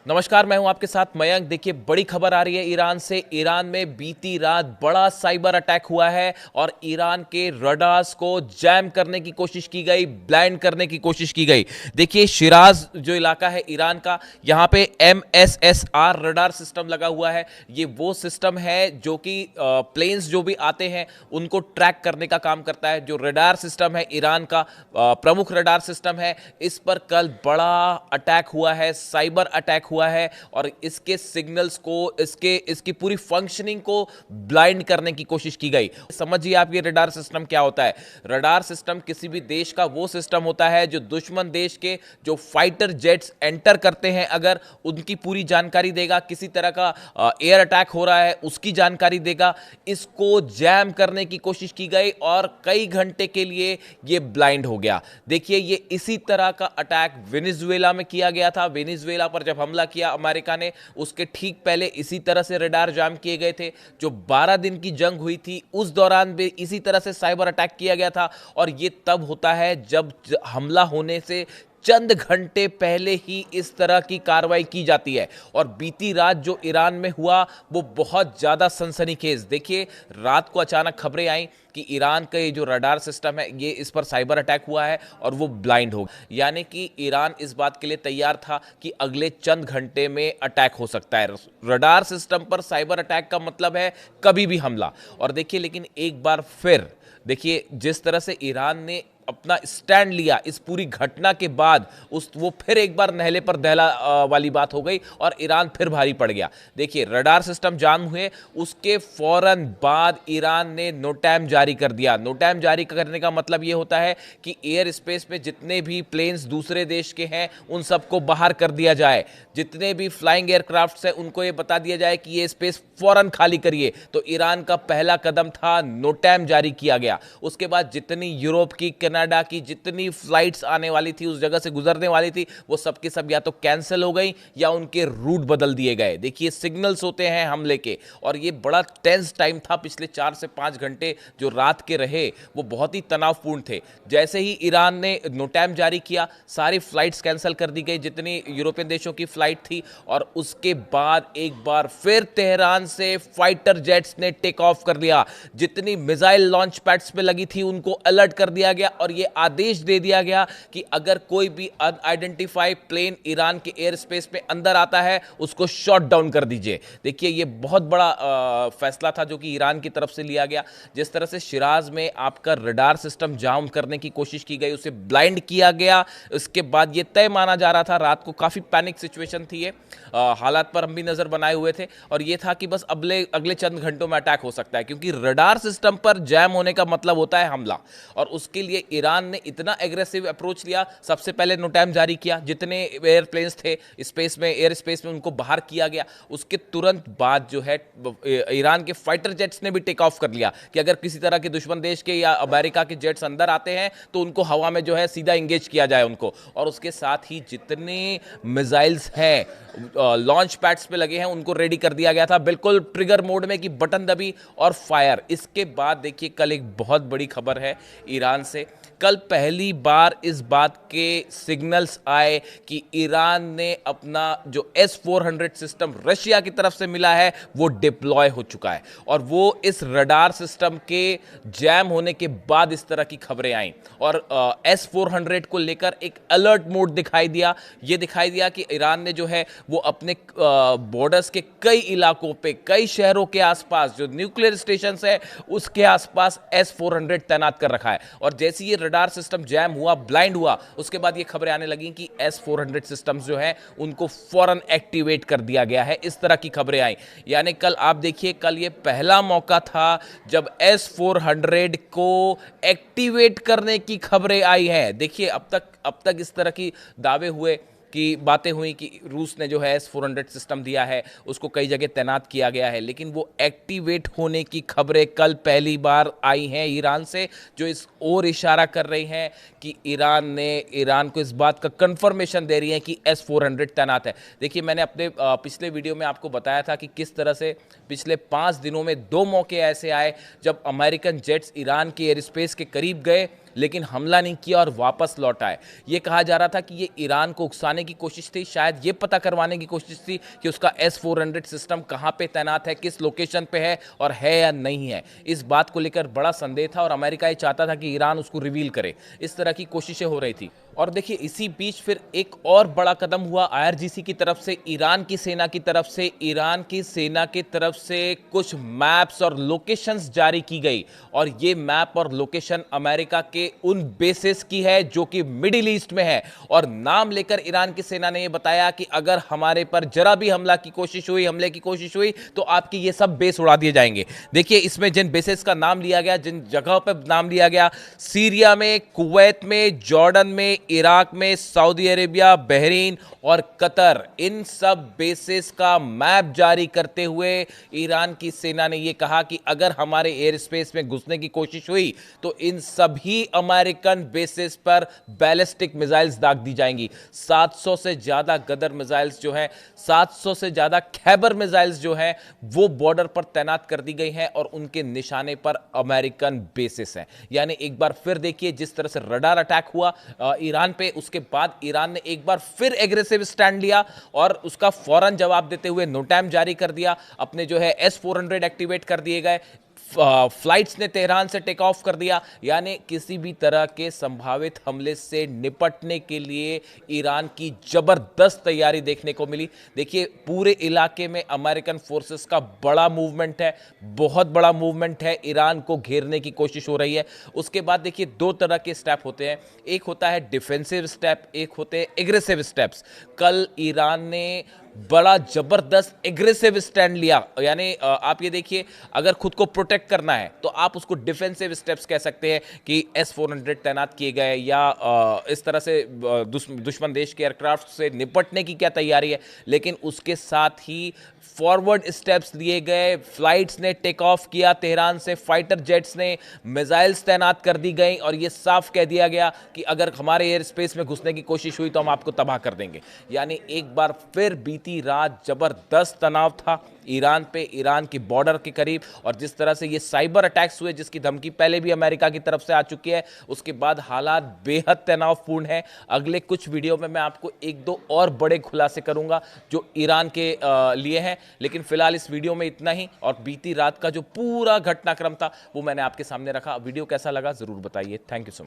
नमस्कार, मैं हूं आपके साथ मयंक। देखिए, बड़ी खबर आ रही है ईरान से। ईरान में बीती रात बड़ा साइबर अटैक हुआ है और ईरान के रडार्स को जैम करने की कोशिश की गई, ब्लाइंड करने की कोशिश की गई। देखिए, शिराज जो इलाका है ईरान का, यहां पे MSSR रडार सिस्टम लगा हुआ है। ये वो सिस्टम है जो कि प्लेन्स जो भी आते हैं उनको ट्रैक करने का काम करता है। जो रडार सिस्टम है ईरान का, प्रमुख रडार सिस्टम है, इस पर कल बड़ा अटैक हुआ है, साइबर अटैक हुआ है और इसके सिग्नल्स को, इसकी पूरी फंक्शनिंग को ब्लाइंड करने की कोशिश की गई। समझिए आप, ये रडार सिस्टम क्या होता है। रडार सिस्टम किसी भी देश का वो सिस्टम होता है जो दुश्मन देश के जो फाइटर जेट्स एंटर करते हैं, अगर उनकी पूरी जानकारी देगा। किसी तरह का एयर अटैक हो रहा है उसकी जानकारी देगा। इसको जैम करने की कोशिश की गई और कई घंटे के लिए ये ब्लाइंड हो गया। देखिए, ये इसी तरह का अटैक वेनेजुएला में किया गया था। वेनेजुएला पर जब हमला किया अमेरिका ने, उसके ठीक पहले इसी तरह से रडार जाम किए गए थे। जो 12 दिन की जंग हुई थी उस दौरान भी इसी तरह से साइबर अटैक किया गया था। और ये तब होता है जब हमला होने से चंद घंटे पहले ही इस तरह की कार्रवाई की जाती है। और बीती रात जो ईरान में हुआ वो बहुत ज्यादा सनसनीखेज। देखिए, रात को अचानक खबरें आई कि ईरान का ये जो रडार सिस्टम है, ये इस पर साइबर अटैक हुआ है और वो ब्लाइंड हो गया। यानी कि ईरान इस बात के लिए तैयार था कि अगले चंद घंटे में अटैक हो सकता है। रडार सिस्टम पर साइबर अटैक का मतलब है कभी भी हमला। और देखिए, लेकिन एक बार फिर देखिए, जिस तरह से ईरान ने अपना स्टैंड लिया इस पूरी घटना के बाद, वो फिर एक बार नहले पर दहला वाली बात हो गई और ईरान फिर भारी पड़ गया। देखिए, रडार सिस्टम जाम हुए, उसके फौरन बाद ईरान ने नोटैम जारी कर दिया। नोटैम जारी करने का मतलब ये होता है कि एयर स्पेस में जितने भी प्लेन्स दूसरे देश के हैं उन सबको बाहर कर दिया जाए। जितने भी फ्लाइंग एयरक्राफ्ट हैं उनको ये बता दिया जाए कि ये स्पेस फौरन खाली करिए। तो ईरान का पहला कदम था, नोटैम जारी किया गया। उसके बाद जितनी यूरोप की, कनाडा की जितनी फ्लाइट्स आने वाली थी, उस जगह से गुजरने वाली थी, वो सब की सब या तो कैंसिल हो गई या उनके रूट बदल दिए गए। देखिए, सिग्नल्स होते हैं हमले के और ये बड़ा टेंस टाइम था। पिछले 4 से 5 घंटे जो रात के रहे वो बहुत ही तनावपूर्ण थे। जैसे ही ईरान ने नोटैम जारी किया, सारी फ्लाइट्स कैंसिल कर दी गई जितनी यूरोपियन देशों की फ्लाइट थी। और उसके बाद एक बार फिर तेहरान से फाइटर जेट्स ने टेक ऑफ कर लिया। जितनी मिसाइल लॉन्च पैड्स पे लगी थी उनको अलर्ट कर दिया गया और यह आदेश दे दिया गया कि अगर कोई भी अनआइडेंटिफाइड प्लेन ईरान के एयर स्पेस में अंदर आता है उसको शॉट डाउन कर दीजिए। देखिए, यह बहुत बड़ा फैसला था जो कि ईरान की तरफ से लिया गया। जिस तरह से शिराज में आपका रडार सिस्टम जाम करने की कोशिश की गई, उसे ब्लाइंड किया गया, उसके बाद यह तय माना जा रहा था। रात को काफी पैनिक सिचुएशन थी ये। हालात पर हम भी नजर बनाए हुए थे और यह था कि बस अगले चंद घंटों में अटैक हो सकता है, क्योंकि रडार सिस्टम पर जैम होने का मतलब होता है हमला। और उसके लिए ईरान ने इतना एग्रेसिव अप्रोच लिया। सबसे पहले नोटैम जारी किया, जितने एयरप्लेन्स थे स्पेस में, एयर स्पेस में, उनको बाहर किया गया। उसके तुरंत बाद जो है ईरान के फाइटर जेट्स ने भी टेक ऑफ कर लिया कि अगर किसी तरह के दुश्मन देश के या अमेरिका के जेट्स अंदर आते हैं तो उनको हवा में जो है सीधा इंगेज किया जाए उनको। और उसके साथ ही जितने मिसाइल्स हैं लॉन्च पैड्स पे लगे हैं उनको रेडी कर दिया गया था, बिल्कुल ट्रिगर मोड में, कि बटन दबी और फायर। इसके बाद देखिए, कल एक बहुत बड़ी खबर है ईरान से। कल पहली बार इस बात के सिग्नल्स आए कि ईरान ने अपना जो S-400 सिस्टम रशिया की तरफ से मिला है वो डिप्लॉय हो चुका है। और वो इस रडार सिस्टम के जैम होने के बाद इस तरह की खबरें आई और S-400 को लेकर एक अलर्ट मोड दिखाई दिया। ये दिखाई दिया कि ईरान ने जो है वो अपने बॉर्डर्स के कई इलाकों पे, कई शहरों के आसपास, जो न्यूक्लियर स्टेशन है उसके आसपास S-400 तैनात कर रखा है। और जैसे ये रडार सिस्टम जैम हुआ, ब्लाइंड हुआ, उसके बाद ये खबरें आने लगी कि S-400 सिस्टम्स जो है उनको फौरन एक्टिवेट कर दिया गया है। इस तरह की खबरें आई। यानी कल आप देखिए, कल ये पहला मौका था जब S-400 को एक्टिवेट करने की खबरें आई हैं। देखिए, अब तक इस तरह की दावे हुए कि बातें हुई कि रूस ने जो है S-400 सिस्टम दिया है, उसको कई जगह तैनात किया गया है, लेकिन वो एक्टिवेट होने की खबरें कल पहली बार आई हैं ईरान से, जो इस ओर इशारा कर रही हैं कि ईरान को इस बात का कंफर्मेशन दे रही है कि S-400 तैनात है। देखिए, मैंने अपने पिछले वीडियो में आपको बताया था कि किस तरह से पिछले 5 दिनों में 2 मौके ऐसे आए जब अमेरिकन जेट्स ईरान के एयर स्पेस के करीब गए, लेकिन हमला नहीं किया और वापस लौट आए। ये कहा जा रहा था कि ये ईरान को उकसाने की कोशिश थी, शायद ये पता करवाने की कोशिश थी कि उसका S-400 सिस्टम कहां पे तैनात है, किस लोकेशन पे है और है या नहीं है। इस बात को लेकर बड़ा संदेह था और अमेरिका ये चाहता था कि ईरान उसको रिवील करे। इस तरह की कोशिशें हो रही थी। और देखिए इसी बीच फिर एक और बड़ा कदम हुआ IRGC की तरफ से, ईरान की सेना की तरफ से। ईरान की सेना की तरफ से कुछ मैप्स और लोकेशंस जारी की गई और ये मैप और लोकेशन अमेरिका के उन बेसेस की है जो कि मिडिल ईस्ट में है। और नाम लेकर ईरान की सेना ने यह बताया कि अगर हमारे पर जरा भी हमले की कोशिश हुई तो आपकी ये सब बेस उड़ा दिए जाएंगे। देखिए इसमें जिन बेसेस का नाम लिया गया, जिन जगह पर नाम लिया गया, सीरिया में, कुवैत में, जॉर्डन में, इराक में, सऊदी अरेबिया, बहरीन और कतर, इन सब बेसेस का मैप जारी करते हुए ईरान की सेना ने यह कहा कि अगर हमारे एयर स्पेस में घुसने की कोशिश हुई तो इन सभी अमेरिकन बेसेस पर बैलिस्टिक मिसाइल्स दाग दी जाएंगी। 700 से ज्यादा गदर मिसाइल्स जो हैं, 700 से ज्यादा खैबर मिसाइल्स जो हैं, वो बॉर्डर पर तैनात कर दी गई हैं और उनके निशाने पर अमेरिकन बेसिस हैं। यानी एक बार फिर देखिए जिस तरह से रडार अटैक हुआ ईरान पे, उसके बाद ईरान ने एक बार फिर एग्रेसिव स्टैंड लिया और उसका फौरन जवाब देते हुए नोटैम जारी कर दिया। अपने जो है S-400 एक्टिवेट कर दिए गए, फ्लाइट्स ने तेहरान से टेक ऑफ कर दिया। यानी किसी भी तरह के संभावित हमले से निपटने के लिए ईरान की जबरदस्त तैयारी देखने को मिली। देखिए पूरे इलाके में अमेरिकन फोर्सेस का बड़ा मूवमेंट है, बहुत बड़ा मूवमेंट है, ईरान को घेरने की कोशिश हो रही है। उसके बाद देखिए दो तरह के स्टेप होते हैं, एक होता है डिफेंसिव स्टेप, एक होते हैं एग्रेसिव स्टेप्स। कल ईरान ने बड़ा जबरदस्त एग्रेसिव स्टैंड लिया। यानी आप ये देखिए अगर खुद को प्रोटेक्ट करना है तो आप उसको डिफेंसिव स्टेप्स कह सकते हैं कि S-400 तैनात किए गए या इस तरह से दुश्मन देश के एयरक्राफ्ट से निपटने की क्या तैयारी है। लेकिन उसके साथ ही फॉरवर्ड स्टेप्स लिए गए, फ्लाइट्स ने टेक ऑफ किया तेहरान से, फाइटर जेट्स ने, मिसाइल्स तैनात कर दी गई और यह साफ कह दिया गया कि अगर हमारे एयर स्पेस में घुसने की कोशिश हुई तो हम आपको तबाह कर देंगे। यानी एक बार फिर बीती रात जबरदस्त तनाव था ईरान पे, ईरान की बॉर्डर के करीब। और जिस तरह से ये साइबर अटैक्स हुए जिसकी धमकी पहले भी अमेरिका की तरफ से आ चुकी है, उसके बाद हालात बेहद तनावपूर्ण है। अगले कुछ वीडियो में मैं आपको एक दो और बड़े खुलासे करूंगा जो ईरान के लिए हैं, लेकिन फिलहाल इस वीडियो में इतना ही। और बीती रात का जो पूरा घटनाक्रम था वो मैंने आपके सामने रखा। वीडियो कैसा लगा जरूर बताइए। Thank you so much.